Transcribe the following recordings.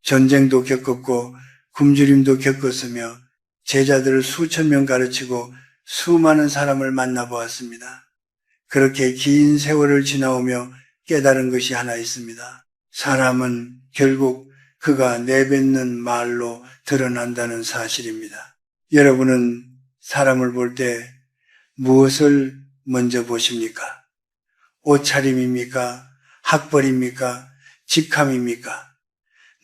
전쟁도 겪었고 굶주림도 겪었으며 제자들을 수천 명 가르치고 수많은 사람을 만나보았습니다. 그렇게 긴 세월을 지나오며 깨달은 것이 하나 있습니다. 사람은 결국 그가 내뱉는 말로 드러난다는 사실입니다. 여러분은 사람을 볼 때 무엇을 먼저 보십니까? 옷차림입니까? 학벌입니까? 직함입니까?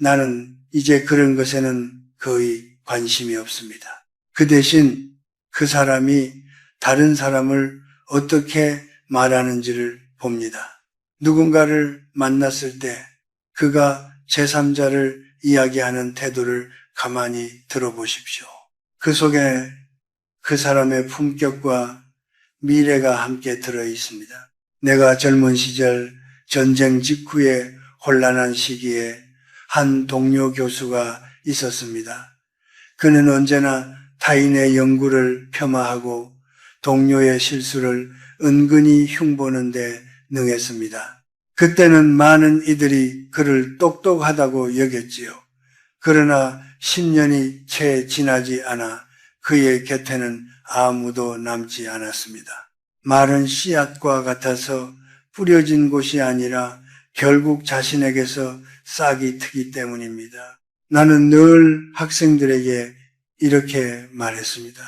나는 이제 그런 것에는 거의 관심이 없습니다. 그 대신 그 사람이 다른 사람을 어떻게 말하는지를 봅니다. 누군가를 만났을 때 그가 제3자를 이야기하는 태도를 가만히 들어보십시오. 그 속에 그 사람의 품격과 미래가 함께 들어 있습니다. 내가 젊은 시절 전쟁 직후에 혼란한 시기에 한 동료 교수가 있었습니다. 그는 언제나 타인의 연구를 폄하하고 동료의 실수를 은근히 흉보는 데 능했습니다. 그때는 많은 이들이 그를 똑똑하다고 여겼지요. 그러나 10년이 채 지나지 않아 그의 곁에는 아무도 남지 않았습니다. 마른 씨앗과 같아서 뿌려진 곳이 아니라 결국 자신에게서 싹이 트기 때문입니다. 나는 늘 학생들에게 이렇게 말했습니다.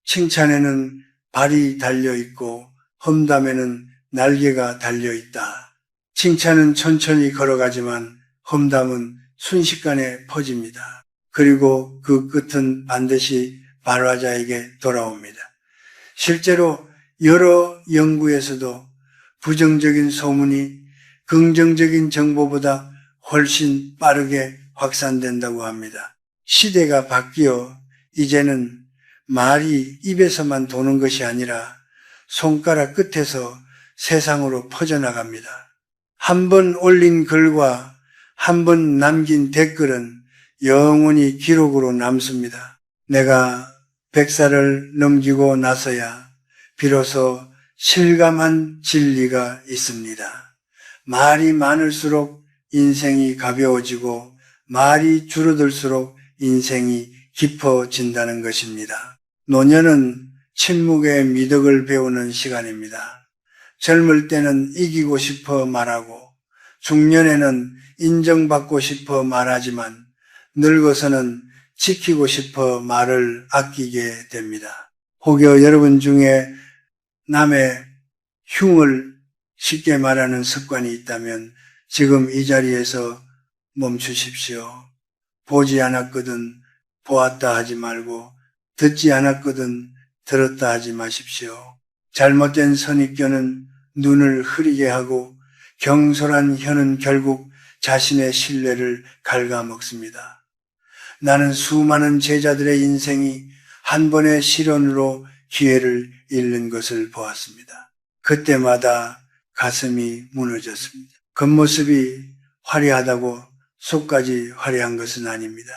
칭찬에는 발이 달려있고 험담에는 날개가 달려있다. 칭찬은 천천히 걸어가지만 험담은 순식간에 퍼집니다. 그리고 그 끝은 반드시 발화자에게 돌아옵니다. 실제로 여러 연구에서도 부정적인 소문이 긍정적인 정보보다 훨씬 빠르게 확산된다고 합니다. 시대가 바뀌어 이제는 말이 입에서만 도는 것이 아니라 손가락 끝에서 세상으로 퍼져나갑니다. 한 번 올린 글과 한 번 남긴 댓글은 영원히 기록으로 남습니다. 내가 100살을 넘기고 나서야 비로소 실감한 진리가 있습니다. 말이 많을수록 인생이 가벼워지고 말이 줄어들수록 인생이 깊어진다는 것입니다. 노년은 침묵의 미덕을 배우는 시간입니다. 젊을 때는 이기고 싶어 말하고 중년에는 인정받고 싶어 말하지만 늙어서는 지키고 싶어 말을 아끼게 됩니다. 혹여 여러분 중에 남의 흉을 쉽게 말하는 습관이 있다면 지금 이 자리에서 멈추십시오. 보지 않았거든 보았다 하지 말고 듣지 않았거든 들었다 하지 마십시오. 잘못된 선입견은 눈을 흐리게 하고 경솔한 혀는 결국 자신의 신뢰를 갉아먹습니다. 나는 수많은 제자들의 인생이 한 번의 실언으로 기회를 잃는 것을 보았습니다. 그때마다 가슴이 무너졌습니다. 겉모습이 화려하다고 속까지 화려한 것은 아닙니다.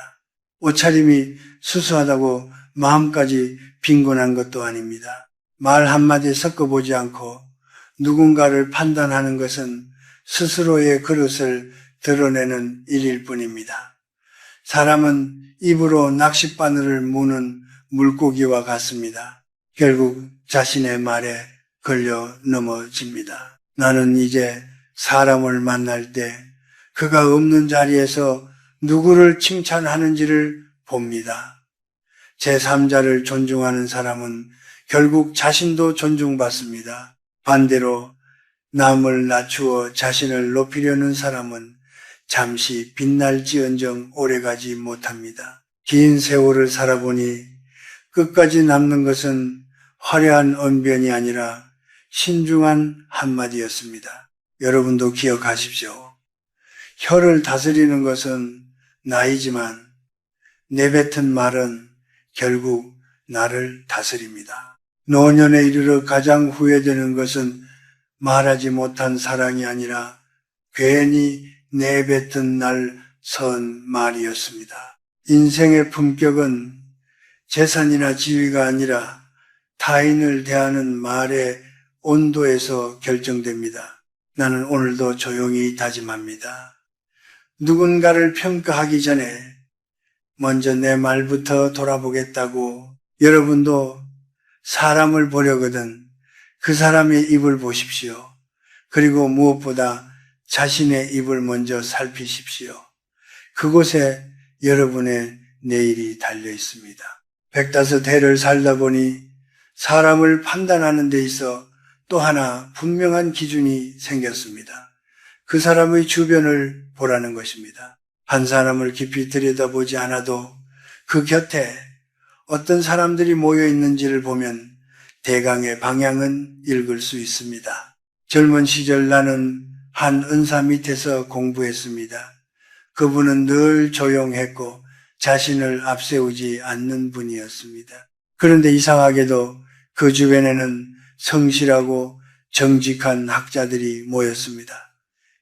옷차림이 수수하다고 마음까지 빈곤한 것도 아닙니다. 말 한마디 섞어보지 않고 누군가를 판단하는 것은 스스로의 그릇을 드러내는 일일 뿐입니다. 사람은 입으로 낚싯바늘을 무는 물고기와 같습니다. 결국 자신의 말에 걸려 넘어집니다. 나는 이제 사람을 만날 때 그가 없는 자리에서 누구를 칭찬하는지를 봅니다. 제3자를 존중하는 사람은 결국 자신도 존중받습니다. 반대로 남을 낮추어 자신을 높이려는 사람은 잠시 빛날지언정 오래가지 못합니다. 긴 세월을 살아보니 끝까지 남는 것은 화려한 언변이 아니라 신중한 한마디였습니다. 여러분도 기억하십시오. 혀를 다스리는 것은 나이지만 내뱉은 말은 결국 나를 다스립니다. 노년에 이르러 가장 후회되는 것은 말하지 못한 사랑이 아니라 괜히 내뱉은 날 선 말이었습니다. 인생의 품격은 재산이나 지위가 아니라 타인을 대하는 말의 온도에서 결정됩니다. 나는 오늘도 조용히 다짐합니다. 누군가를 평가하기 전에 먼저 내 말부터 돌아보겠다고 여러분도 사람을 보려거든 그 사람의 입을 보십시오. 그리고 무엇보다 자신의 입을 먼저 살피십시오. 그곳에 여러분의 내일이 달려 있습니다. 105해를 살다 보니 사람을 판단하는 데 있어 또 하나 분명한 기준이 생겼습니다. 그 사람의 주변을 보라는 것입니다. 한 사람을 깊이 들여다보지 않아도 그 곁에 어떤 사람들이 모여 있는지를 보면 대강의 방향은 읽을 수 있습니다. 젊은 시절 나는 한 은사 밑에서 공부했습니다. 그분은 늘 조용했고 자신을 앞세우지 않는 분이었습니다. 그런데 이상하게도 그 주변에는 성실하고 정직한 학자들이 모였습니다.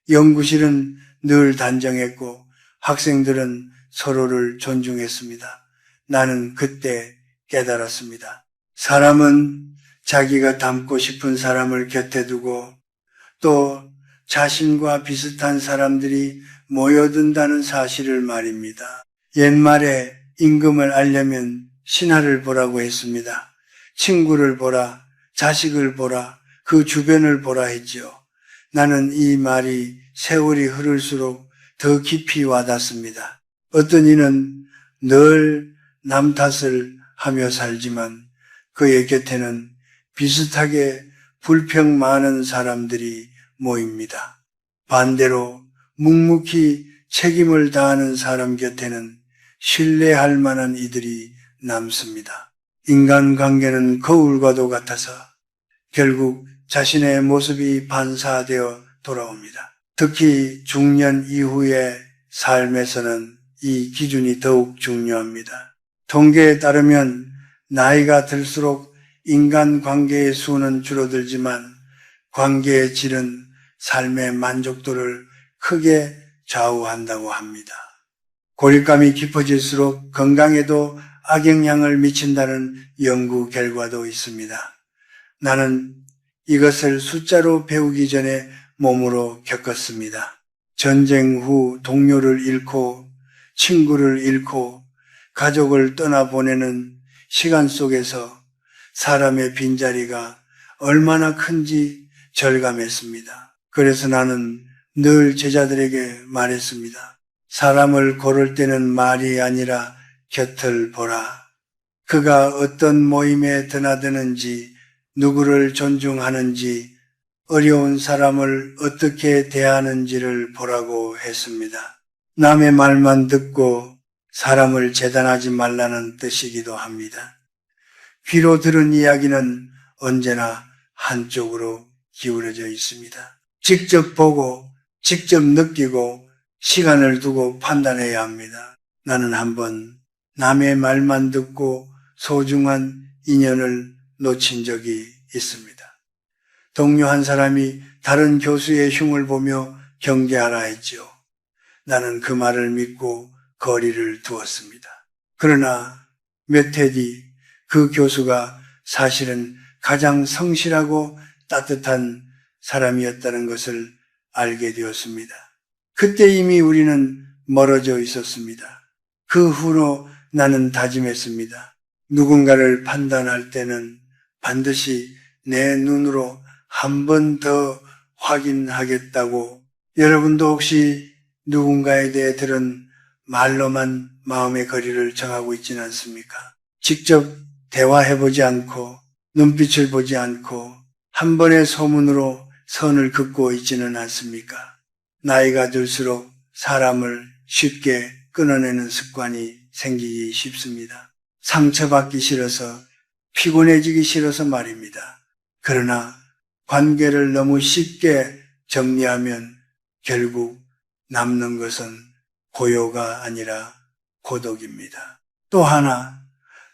연구실은 늘 단정했고 학생들은 서로를 존중했습니다. 나는 그때 깨달았습니다. 사람은 자기가 닮고 싶은 사람을 곁에 두고 또 자신과 비슷한 사람들이 모여든다는 사실을 말입니다. 옛말에 임금을 알려면 신하를 보라고 했습니다. 친구를 보라, 자식을 보라, 그 주변을 보라 했지요. 나는 이 말이 세월이 흐를수록 더 깊이 와닿습니다. 어떤 이는 늘 남 탓을 하며 살지만 그의 곁에는 비슷하게 불평 많은 사람들이 모입니다. 반대로 묵묵히 책임을 다하는 사람 곁에는 신뢰할 만한 이들이 남습니다. 인간관계는 거울과도 같아서 결국 자신의 모습이 반사되어 돌아옵니다. 특히 중년 이후의 삶에서는 이 기준이 더욱 중요합니다. 통계에 따르면 나이가 들수록 인간관계의 수는 줄어들지만 관계의 질은 삶의 만족도를 크게 좌우한다고 합니다. 고립감이 깊어질수록 건강에도 악영향을 미친다는 연구 결과도 있습니다. 나는 이것을 숫자로 배우기 전에 몸으로 겪었습니다. 전쟁 후 동료를 잃고 친구를 잃고 가족을 떠나보내는 시간 속에서 사람의 빈자리가 얼마나 큰지 절감했습니다. 그래서 나는 늘 제자들에게 말했습니다. 사람을 고를 때는 말이 아니라 곁을 보라. 그가 어떤 모임에 드나드는지, 누구를 존중하는지, 어려운 사람을 어떻게 대하는지를 보라고 했습니다. 남의 말만 듣고 사람을 재단하지 말라는 뜻이기도 합니다. 귀로 들은 이야기는 언제나 한쪽으로 기울어져 있습니다. 직접 보고 직접 느끼고 시간을 두고 판단해야 합니다. 나는 한번 남의 말만 듣고 소중한 인연을 놓친 적이 있습니다. 동료 한 사람이 다른 교수의 흉을 보며 경계하라 했죠. 나는 그 말을 믿고 거리를 두었습니다. 그러나 몇 해 뒤 그 교수가 사실은 가장 성실하고 따뜻한 사람이었다는 것을 알게 되었습니다. 그때 이미 우리는 멀어져 있었습니다. 그 후로 나는 다짐했습니다. 누군가를 판단할 때는 반드시 내 눈으로 한 번 더 확인하겠다고. 여러분도 혹시 누군가에 대해 들은 말로만 마음의 거리를 정하고 있지는 않습니까? 직접 대화해보지 않고 눈빛을 보지 않고 한 번의 소문으로 선을 긋고 있지는 않습니까? 나이가 들수록 사람을 쉽게 끊어내는 습관이 생기기 쉽습니다. 상처받기 싫어서 피곤해지기 싫어서 말입니다. 그러나 관계를 너무 쉽게 정리하면 결국 남는 것은 고요가 아니라 고독입니다. 또 하나,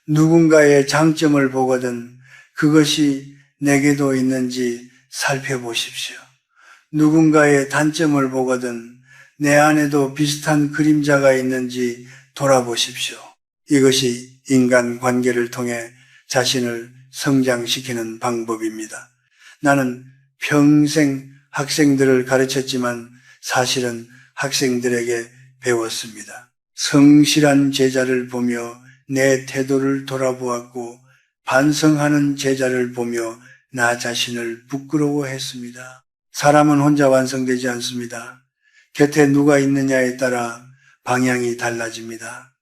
누군가의 장점을 보거든 그것이 내게도 있는지 살펴보십시오. 누군가의 단점을 보거든 내 안에도 비슷한 그림자가 있는지 돌아보십시오. 이것이 인간관계를 통해 자신을 성장시키는 방법입니다. 나는 평생 학생들을 가르쳤지만 사실은 학생들에게 배웠습니다. 성실한 제자를 보며 내 태도를 돌아보았고 반성하는 제자를 보며 나 자신을 부끄러워했습니다. 사람은 혼자 완성되지 않습니다. 곁에 누가 있느냐에 따라 방향이 달라집니다.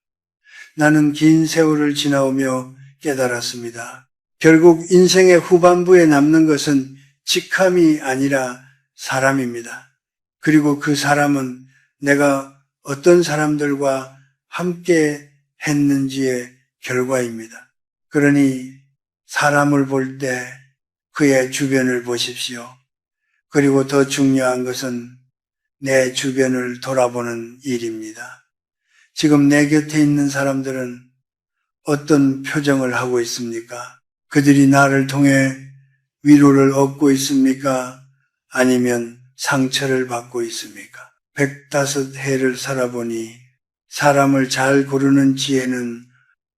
나는 긴 세월을 지나오며 깨달았습니다. 결국 인생의 후반부에 남는 것은 직함이 아니라 사람입니다. 그리고 그 사람은 내가 어떤 사람들과 함께 했는지의 결과입니다. 그러니 사람을 볼 때 그의 주변을 보십시오. 그리고 더 중요한 것은 내 주변을 돌아보는 일입니다. 지금 내 곁에 있는 사람들은 어떤 표정을 하고 있습니까? 그들이 나를 통해 위로를 얻고 있습니까? 아니면 상처를 받고 있습니까? 105해를 살아보니 사람을 잘 고르는 지혜는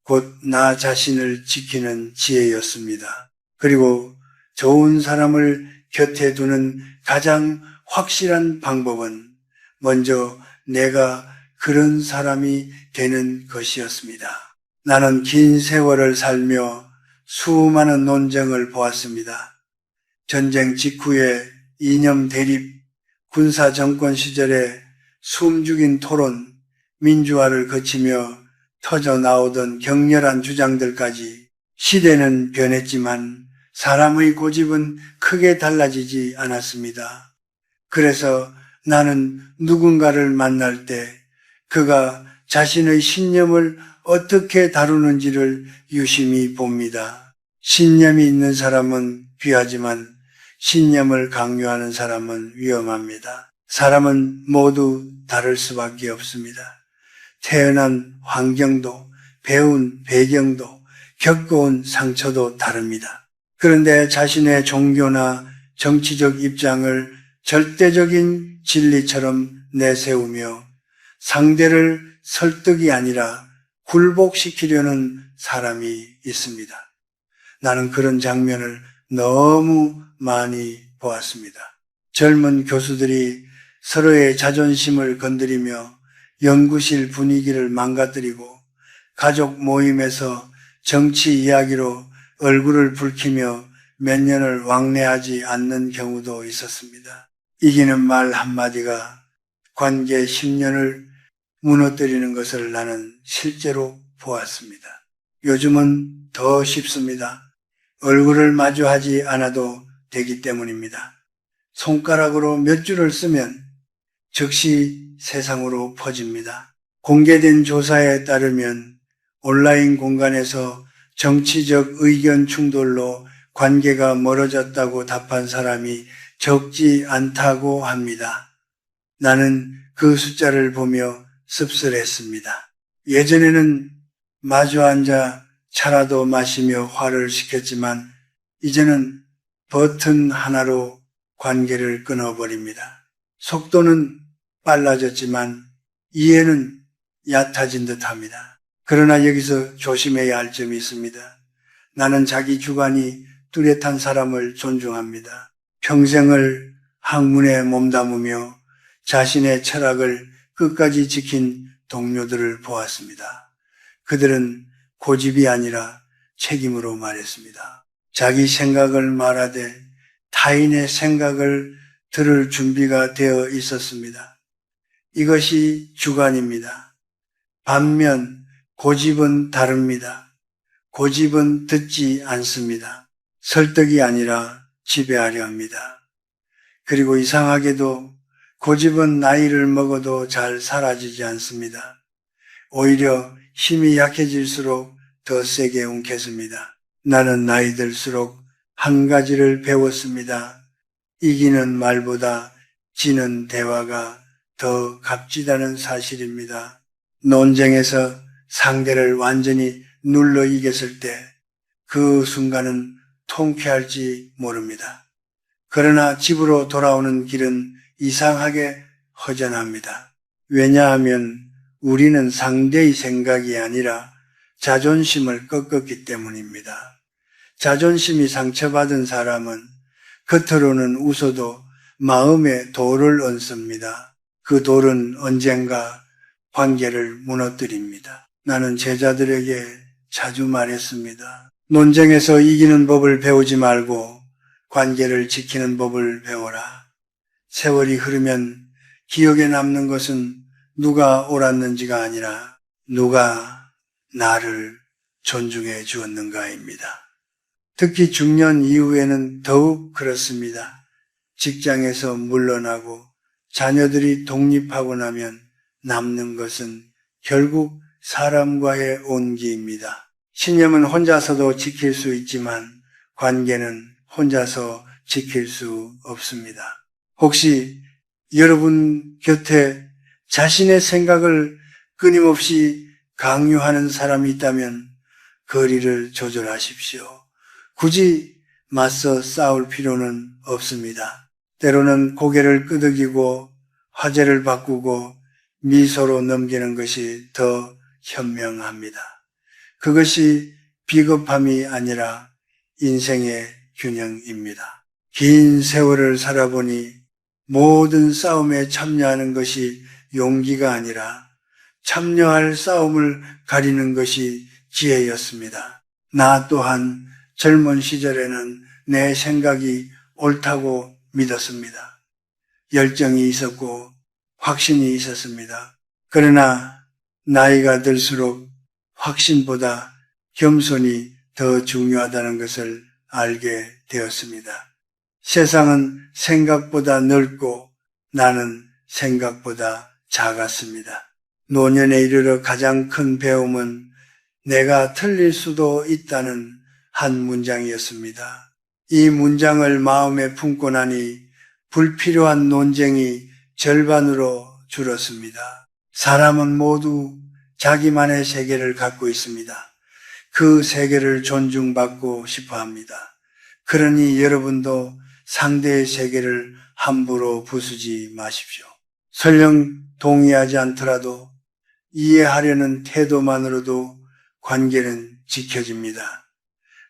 곧 나 자신을 지키는 지혜였습니다. 그리고 좋은 사람을 곁에 두는 가장 확실한 방법은 먼저 내가 그런 사람이 되는 것이었습니다. 나는 긴 세월을 살며 수많은 논쟁을 보았습니다. 전쟁 직후에 이념 대립, 군사 정권 시절에 숨죽인 토론, 민주화를 거치며 터져 나오던 격렬한 주장들까지 시대는 변했지만 사람의 고집은 크게 달라지지 않았습니다. 그래서 나는 누군가를 만날 때 그가 자신의 신념을 어떻게 다루는지를 유심히 봅니다. 신념이 있는 사람은 귀하지만 신념을 강요하는 사람은 위험합니다. 사람은 모두 다를 수밖에 없습니다. 태어난 환경도, 배운 배경도, 겪어온 상처도 다릅니다. 그런데 자신의 종교나 정치적 입장을 절대적인 진리처럼 내세우며 상대를 설득이 아니라 굴복시키려는 사람이 있습니다. 나는 그런 장면을 너무 많이 보았습니다. 젊은 교수들이 서로의 자존심을 건드리며 연구실 분위기를 망가뜨리고 가족 모임에서 정치 이야기로 얼굴을 붉히며 몇 년을 왕래하지 않는 경우도 있었습니다. 이기는 말 한마디가 관계 10년을 무너뜨리는 것을 나는 실제로 보았습니다. 요즘은 더 쉽습니다. 얼굴을 마주하지 않아도 되기 때문입니다. 손가락으로 몇 줄을 쓰면 즉시 세상으로 퍼집니다. 공개된 조사에 따르면 온라인 공간에서 정치적 의견 충돌로 관계가 멀어졌다고 답한 사람이 적지 않다고 합니다. 나는 그 숫자를 보며 씁쓸했습니다. 예전에는 마주 앉아 차라도 마시며 화를 시켰지만 이제는 버튼 하나로 관계를 끊어버립니다. 속도는 빨라졌지만 이해는 얕아진 듯합니다. 그러나 여기서 조심해야 할 점이 있습니다. 나는 자기 주관이 뚜렷한 사람을 존중합니다. 평생을 학문에 몸담으며 자신의 철학을 끝까지 지킨 동료들을 보았습니다. 그들은 고집이 아니라 책임으로 말했습니다. 자기 생각을 말하되 타인의 생각을 들을 준비가 되어 있었습니다. 이것이 주관입니다. 반면 고집은 다릅니다. 고집은 듣지 않습니다. 설득이 아니라 지배하려 합니다. 그리고 이상하게도 고집은 나이를 먹어도 잘 사라지지 않습니다. 오히려 힘이 약해질수록 더 세게 움켜습니다. 나는 나이 들수록 한 가지를 배웠습니다. 이기는 말보다 지는 대화가 더 값지다는 사실입니다. 논쟁에서 상대를 완전히 눌러 이겼을 때 그 순간은 통쾌할지 모릅니다. 그러나 집으로 돌아오는 길은 이상하게 허전합니다. 왜냐하면 우리는 상대의 생각이 아니라 자존심을 꺾었기 때문입니다. 자존심이 상처받은 사람은 겉으로는 웃어도 마음에 돌을 얹습니다. 그 돌은 언젠가 관계를 무너뜨립니다. 나는 제자들에게 자주 말했습니다. 논쟁에서 이기는 법을 배우지 말고 관계를 지키는 법을 배워라. 세월이 흐르면 기억에 남는 것은 누가 옳았는지가 아니라 누가 나를 존중해 주었는가입니다. 특히 중년 이후에는 더욱 그렇습니다. 직장에서 물러나고 자녀들이 독립하고 나면 남는 것은 결국 사람과의 온기입니다. 신념은 혼자서도 지킬 수 있지만 관계는 혼자서 지킬 수 없습니다. 혹시 여러분 곁에 자신의 생각을 끊임없이 강요하는 사람이 있다면 거리를 조절하십시오. 굳이 맞서 싸울 필요는 없습니다. 때로는 고개를 끄덕이고 화제를 바꾸고 미소로 넘기는 것이 더 현명합니다. 그것이 비겁함이 아니라 인생의 균형입니다. 긴 세월을 살아보니 모든 싸움에 참여하는 것이 용기가 아니라 참여할 싸움을 가리는 것이 지혜였습니다. 나 또한 젊은 시절에는 내 생각이 옳다고 믿었습니다. 열정이 있었고 확신이 있었습니다. 그러나 나이가 들수록 확신보다 겸손이 더 중요하다는 것을 알게 되었습니다. 세상은 생각보다 넓고 나는 생각보다 작았습니다. 노년에 이르러 가장 큰 배움은 내가 틀릴 수도 있다는 한 문장이었습니다. 이 문장을 마음에 품고 나니 불필요한 논쟁이 절반으로 줄었습니다. 사람은 모두 자기만의 세계를 갖고 있습니다. 그 세계를 존중받고 싶어 합니다. 그러니 여러분도 상대의 세계를 함부로 부수지 마십시오. 설령 동의하지 않더라도 이해하려는 태도만으로도 관계는 지켜집니다.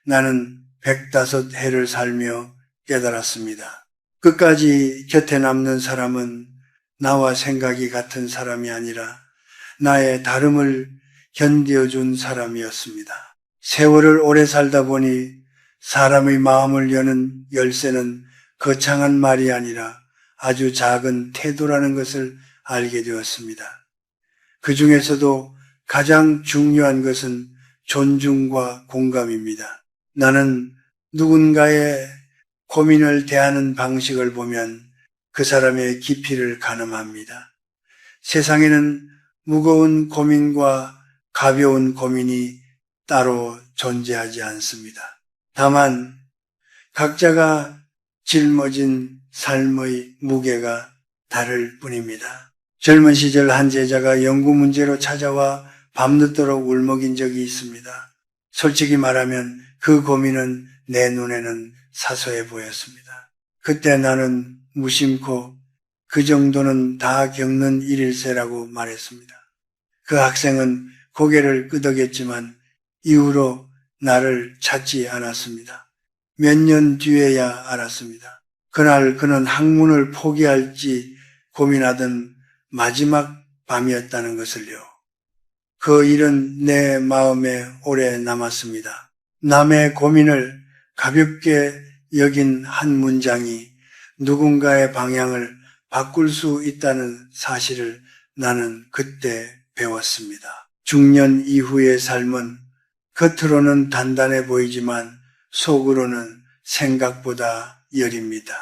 나는 105해를 살며 깨달았습니다. 끝까지 곁에 남는 사람은 나와 생각이 같은 사람이 아니라 나의 다름을 견뎌준 사람이었습니다. 세월을 오래 살다 보니 사람의 마음을 여는 열쇠는 거창한 말이 아니라 아주 작은 태도라는 것을 알게 되었습니다. 그 중에서도 가장 중요한 것은 존중과 공감입니다. 나는 누군가의 고민을 대하는 방식을 보면 그 사람의 깊이를 가늠합니다. 세상에는 무거운 고민과 가벼운 고민이 따로 존재하지 않습니다. 다만 각자가 짊어진 삶의 무게가 다를 뿐입니다. 젊은 시절 한 제자가 연구 문제로 찾아와 밤늦도록 울먹인 적이 있습니다. 솔직히 말하면 그 고민은 내 눈에는 사소해 보였습니다. 그때 나는 무심코 그 정도는 다 겪는 일일세라고 말했습니다. 그 학생은 고개를 끄덕였지만 이후로 나를 찾지 않았습니다. 몇 년 뒤에야 알았습니다. 그날 그는 학문을 포기할지 고민하던 마지막 밤이었다는 것을요. 그 일은 내 마음에 오래 남았습니다. 남의 고민을 가볍게 여긴 한 문장이 누군가의 방향을 바꿀 수 있다는 사실을 나는 그때 배웠습니다. 중년 이후의 삶은 겉으로는 단단해 보이지만 속으로는 생각보다 여립니다.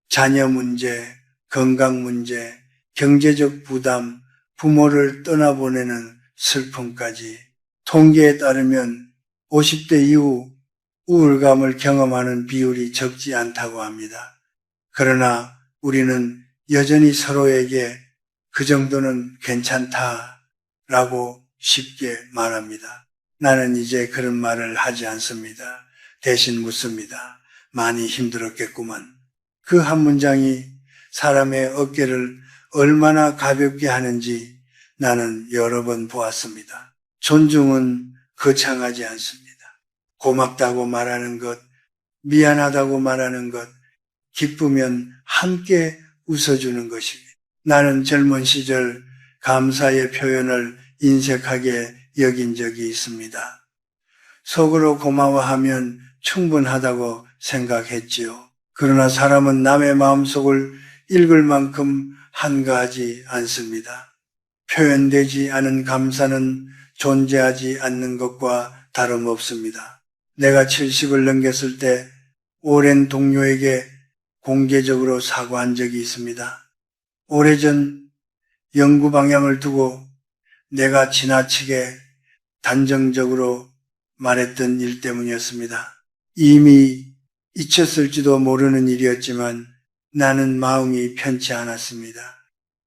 자녀 문제, 건강 문제, 경제적 부담, 부모를 떠나보내는 슬픔까지 통계에 따르면 50대 이후 우울감을 경험하는 비율이 적지 않다고 합니다. 그러나 우리는 여전히 서로에게 그 정도는 괜찮다라고 쉽게 말합니다. 나는 이제 그런 말을 하지 않습니다. 대신 묻습니다. 많이 힘들었겠구만. 그 한 문장이 사람의 어깨를 얼마나 가볍게 하는지 나는 여러 번 보았습니다. 존중은 거창하지 않습니다. 고맙다고 말하는 것, 미안하다고 말하는 것, 기쁘면 함께 웃어주는 것입니다. 나는 젊은 시절 감사의 표현을 인색하게 여긴 적이 있습니다. 속으로 고마워하면 충분하다고 생각했지요. 그러나 사람은 남의 마음속을 읽을 만큼 한가하지 않습니다. 표현되지 않은 감사는 존재하지 않는 것과 다름없습니다. 내가 70을 넘겼을 때 오랜 동료에게 공개적으로 사과한 적이 있습니다. 오래전 연구 방향을 두고 내가 지나치게 단정적으로 말했던 일 때문이었습니다. 이미 잊혔을지도 모르는 일이었지만 나는 마음이 편치 않았습니다.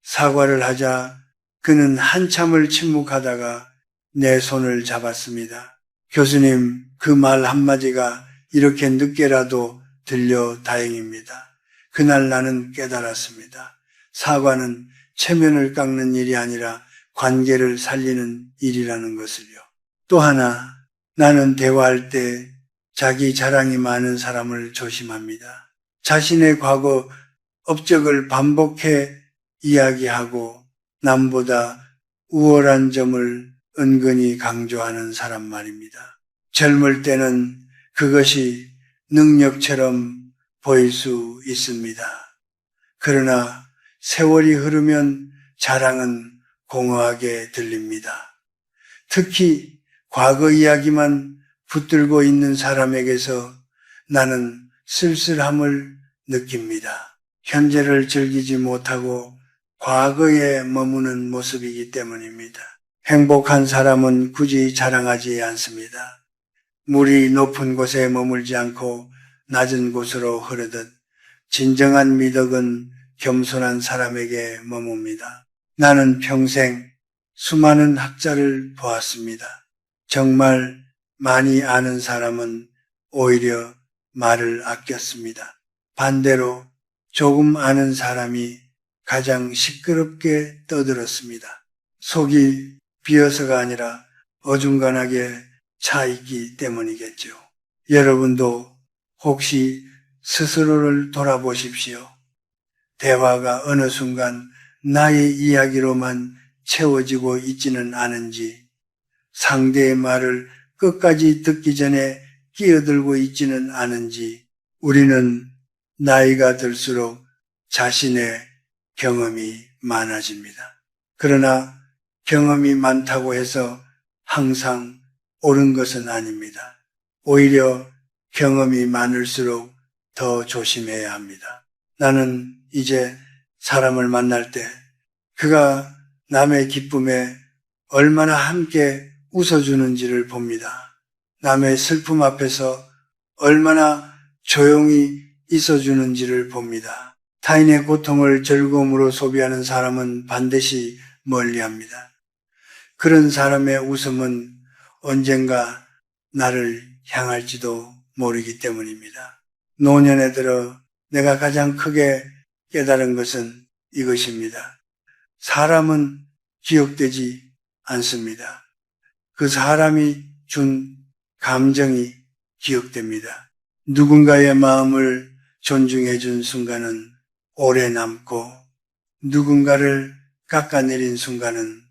사과를 하자 그는 한참을 침묵하다가 내 손을 잡았습니다. 교수님, 그 말 한마디가 이렇게 늦게라도 들려 다행입니다. 그날 나는 깨달았습니다. 사과는 체면을 깎는 일이 아니라 관계를 살리는 일이라는 것을요. 또 하나, 나는 대화할 때 자기 자랑이 많은 사람을 조심합니다. 자신의 과거 업적을 반복해 이야기하고 남보다 우월한 점을 은근히 강조하는 사람 말입니다. 젊을 때는 그것이 능력처럼 보일 수 있습니다. 그러나 세월이 흐르면 자랑은 공허하게 들립니다. 특히 과거 이야기만 붙들고 있는 사람에게서 나는 쓸쓸함을 느낍니다. 현재를 즐기지 못하고 과거에 머무는 모습이기 때문입니다. 행복한 사람은 굳이 자랑하지 않습니다. 물이 높은 곳에 머물지 않고 낮은 곳으로 흐르듯 진정한 미덕은 겸손한 사람에게 머뭅니다. 나는 평생 수많은 학자를 보았습니다. 정말 많이 아는 사람은 오히려 말을 아꼈습니다. 반대로 조금 아는 사람이 가장 시끄럽게 떠들었습니다. 속이 비어서가 아니라 어중간하게 차 있기 때문이겠죠. 여러분도 혹시 스스로를 돌아보십시오. 대화가 어느 순간 나의 이야기로만 채워지고 있지는 않은지, 상대의 말을 끝까지 듣기 전에 끼어들고 있지는 않은지, 우리는 나이가 들수록 자신의 경험이 많아집니다. 그러나 경험이 많다고 해서 항상 옳은 것은 아닙니다. 오히려 경험이 많을수록 더 조심해야 합니다. 나는 이제 사람을 만날 때 그가 남의 기쁨에 얼마나 함께 웃어주는지를 봅니다. 남의 슬픔 앞에서 얼마나 조용히 있어주는지를 봅니다. 타인의 고통을 즐거움으로 소비하는 사람은 반드시 멀리합니다. 그런 사람의 웃음은 언젠가 나를 향할지도 모르기 때문입니다. 노년에 들어 내가 가장 크게 깨달은 것은 이것입니다. 사람은 기억되지 않습니다. 그 사람이 준 감정이 기억됩니다. 누군가의 마음을 존중해 준 순간은 오래 남고 누군가를 깎아내린 순간은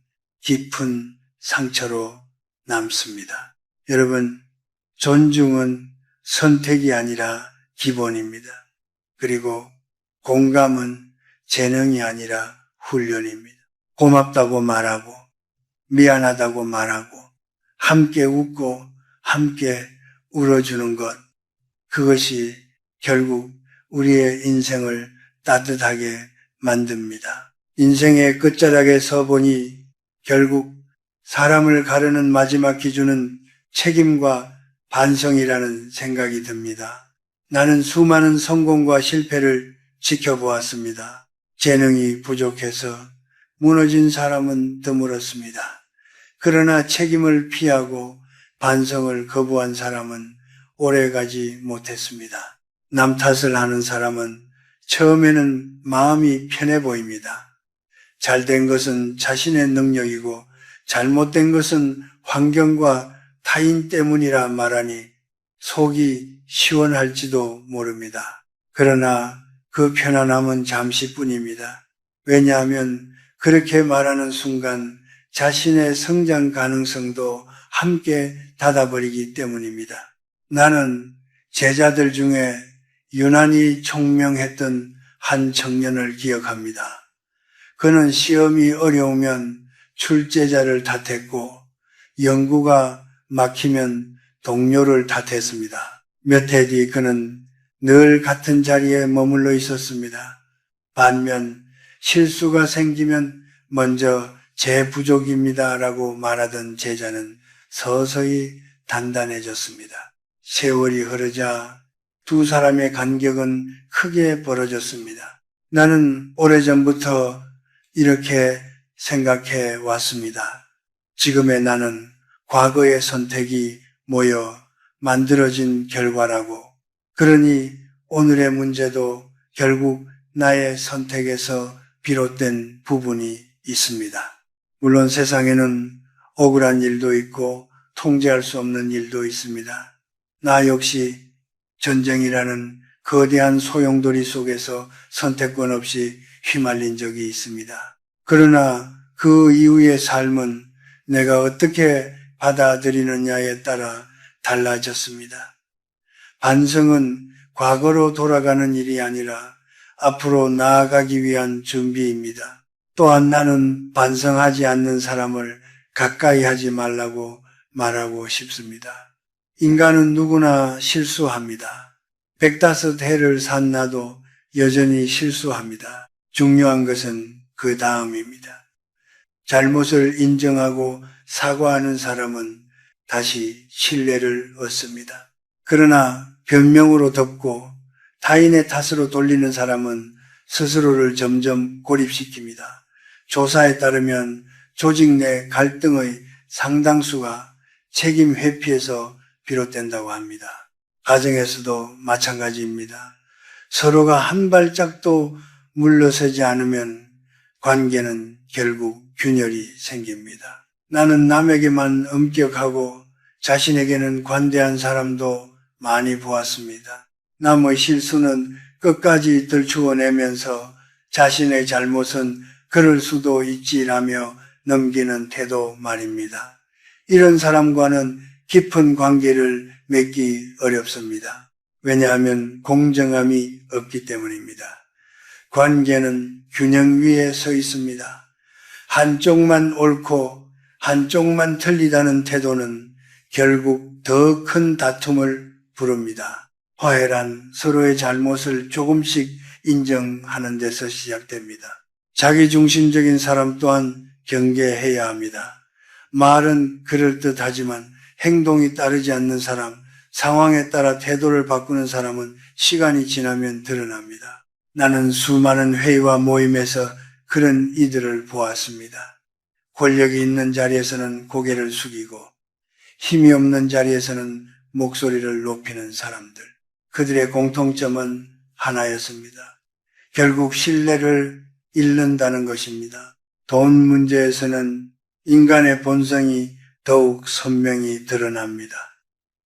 깊은 상처로 남습니다. 여러분, 존중은 선택이 아니라 기본입니다. 그리고 공감은 재능이 아니라 훈련입니다. 고맙다고 말하고 미안하다고 말하고 함께 웃고 함께 울어주는 것, 그것이 결국 우리의 인생을 따뜻하게 만듭니다. 인생의 끝자락에 서보니 결국 사람을 가르는 마지막 기준은 책임과 반성이라는 생각이 듭니다. 나는 수많은 성공과 실패를 지켜보았습니다. 재능이 부족해서 무너진 사람은 드물었습니다. 그러나 책임을 피하고 반성을 거부한 사람은 오래가지 못했습니다. 남 탓을 하는 사람은 처음에는 마음이 편해 보입니다. 잘된 것은 자신의 능력이고 잘못된 것은 환경과 타인 때문이라 말하니 속이 시원할지도 모릅니다. 그러나 그 편안함은 잠시뿐입니다. 왜냐하면 그렇게 말하는 순간 자신의 성장 가능성도 함께 닫아버리기 때문입니다. 나는 제자들 중에 유난히 총명했던 한 청년을 기억합니다. 그는 시험이 어려우면 출제자를 탓했고 연구가 막히면 동료를 탓했습니다. 몇 해 뒤 그는 늘 같은 자리에 머물러 있었습니다. 반면 실수가 생기면 먼저 제 부족입니다 라고 말하던 제자는 서서히 단단해졌습니다. 세월이 흐르자 두 사람의 간격은 크게 벌어졌습니다. 나는 오래전부터 이렇게 생각해 왔습니다. 지금의 나는 과거의 선택이 모여 만들어진 결과라고. 그러니 오늘의 문제도 결국 나의 선택에서 비롯된 부분이 있습니다. 물론 세상에는 억울한 일도 있고 통제할 수 없는 일도 있습니다. 나 역시 전쟁이라는 거대한 소용돌이 속에서 선택권 없이 휘말린 적이 있습니다. 그러나 그 이후의 삶은 내가 어떻게 받아들이느냐에 따라 달라졌습니다. 반성은 과거로 돌아가는 일이 아니라 앞으로 나아가기 위한 준비입니다. 또한 나는 반성하지 않는 사람을 가까이 하지 말라고 말하고 싶습니다. 인간은 누구나 실수합니다. 105해를 산 나도 여전히 실수합니다. 중요한 것은 그 다음입니다. 잘못을 인정하고 사과하는 사람은 다시 신뢰를 얻습니다. 그러나 변명으로 덮고 타인의 탓으로 돌리는 사람은 스스로를 점점 고립시킵니다. 조사에 따르면 조직 내 갈등의 상당수가 책임 회피에서 비롯된다고 합니다. 가정에서도 마찬가지입니다. 서로가 한 발짝도 물러서지 않으면 관계는 결국 균열이 생깁니다. 나는 남에게만 엄격하고 자신에게는 관대한 사람도 많이 보았습니다. 남의 실수는 끝까지 들추어내면서 자신의 잘못은 그럴 수도 있지라며 넘기는 태도 말입니다. 이런 사람과는 깊은 관계를 맺기 어렵습니다. 왜냐하면 공정함이 없기 때문입니다. 관계는 균형 위에 서 있습니다. 한쪽만 옳고 한쪽만 틀리다는 태도는 결국 더 큰 다툼을 부릅니다. 화해란 서로의 잘못을 조금씩 인정하는 데서 시작됩니다. 자기중심적인 사람 또한 경계해야 합니다. 말은 그럴듯하지만 행동이 따르지 않는 사람, 상황에 따라 태도를 바꾸는 사람은 시간이 지나면 드러납니다. 나는 수많은 회의와 모임에서 그런 이들을 보았습니다. 권력이 있는 자리에서는 고개를 숙이고 힘이 없는 자리에서는 목소리를 높이는 사람들. 그들의 공통점은 하나였습니다. 결국 신뢰를 잃는다는 것입니다. 돈 문제에서는 인간의 본성이 더욱 선명히 드러납니다.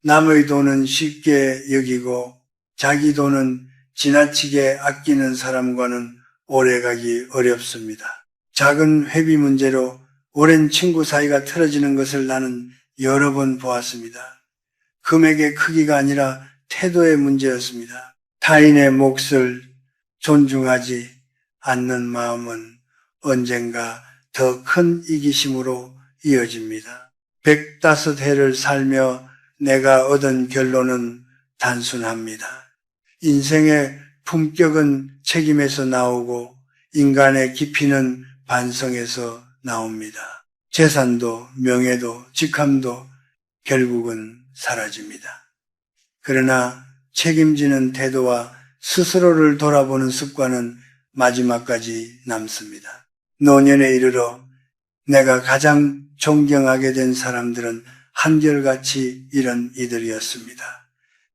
남의 돈은 쉽게 여기고 자기 돈은 지나치게 아끼는 사람과는 오래가기 어렵습니다. 작은 회비 문제로 오랜 친구 사이가 틀어지는 것을 나는 여러 번 보았습니다. 금액의 크기가 아니라 태도의 문제였습니다. 타인의 몫을 존중하지 않는 마음은 언젠가 더 큰 이기심으로 이어집니다. 105해를 살며 내가 얻은 결론은 단순합니다. 인생의 품격은 책임에서 나오고 인간의 깊이는 반성에서 나옵니다. 재산도 명예도 직함도 결국은 사라집니다. 그러나 책임지는 태도와 스스로를 돌아보는 습관은 마지막까지 남습니다. 노년에 이르러 내가 가장 존경하게 된 사람들은 한결같이 이런 이들이었습니다.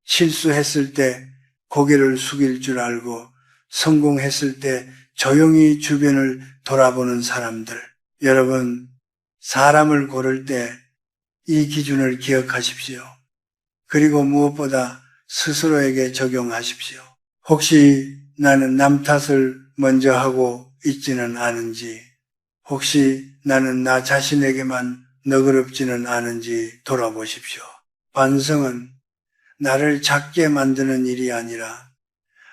실수했을 때 고개를 숙일 줄 알고 성공했을 때 조용히 주변을 돌아보는 사람들. 여러분, 사람을 고를 때 이 기준을 기억하십시오. 그리고 무엇보다 스스로에게 적용하십시오. 혹시 나는 남 탓을 먼저 하고 있지는 않은지, 혹시 나는 나 자신에게만 너그럽지는 않은지 돌아보십시오. 반성은 나를 작게 만드는 일이 아니라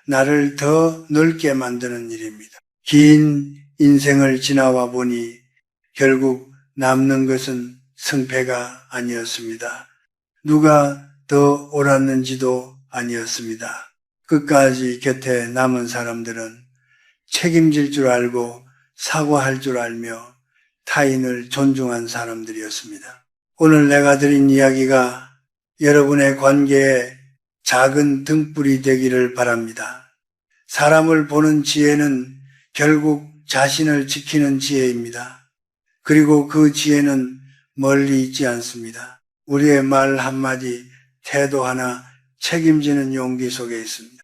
나를 더 넓게 만드는 일입니다. 긴 인생을 지나와 보니 결국 남는 것은 승패가 아니었습니다. 누가 더 옳았는지도 아니었습니다. 끝까지 곁에 남은 사람들은 책임질 줄 알고 사과할 줄 알며 타인을 존중한 사람들이었습니다. 오늘 내가 드린 이야기가 여러분의 관계에 작은 등불이 되기를 바랍니다. 사람을 보는 지혜는 결국 자신을 지키는 지혜입니다. 그리고 그 지혜는 멀리 있지 않습니다. 우리의 말 한마디, 태도 하나 책임지는 용기 속에 있습니다.